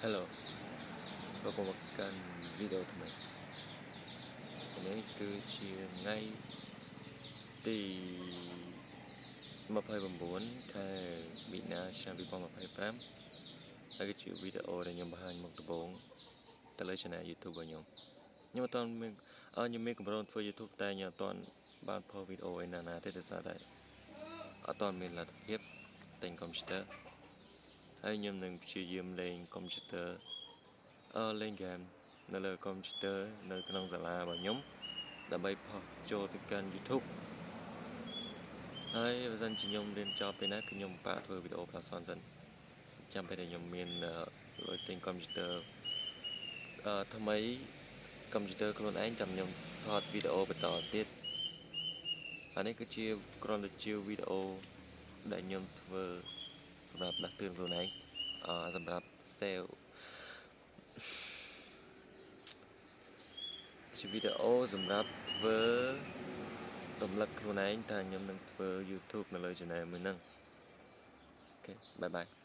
Hello ស្វាគមន៍មកកាន់វីដេអូថ្មីនេះគឺជាថ្ងៃទី29ខែមីនាឆ្នាំ2025ហើយគឺជាវីដេអូដែលខ្ញុំបង្ហាញមកដំបូងទៅលើ Channel YouTube របស់ខ្ញុំអត់ទាន់មានខ្ញុំមានកម្រងធ្វើ YouTube តែខ្ញុំអត់ទាន់បានផុសវីដេអូឯណាទេដោយសារតែអត់ទាន់មានលទ្ធភាពទិញកុំព្យូទ័រហើយខ្ញុំនឹងព្យាយាមលេងកុំព្យូទ័រលេងហ្គេមនៅលើកុំព្យូទ័រនៅក្នុងសាលារបស់ខ្ញុំដើម្បីផុសចូលទៅកាន់ YouTube ហើយបើសិនជាខ្ញុំរៀនចប់ពេលណាគឺខ្ញុំបាក់ធ្វើវីដេអូផ្សនសិនចាំពេលដែលខ្ញុំមានលុយទិញកុំព្យូទ័រថ្មីកុំព្យូទ័រខ្លួនឯងចាំខ្ញុំថតវីដេអូបន្តទៀតអានេះគឺជាគ្រាន់តែជាវីដេអូដែលខ្ញុំធ្វើសម្រាប់ដាស់តឿនខ្លួនឯងសម្រាប់ sale ជាវីដេអូសម្រាប់ធ្វើរំលឹកខ្លួនឯងថាខ្ញុំនឹងធ្វើ YouTube នៅលើ channel មួយហ្នឹងអូខេបាយបាយ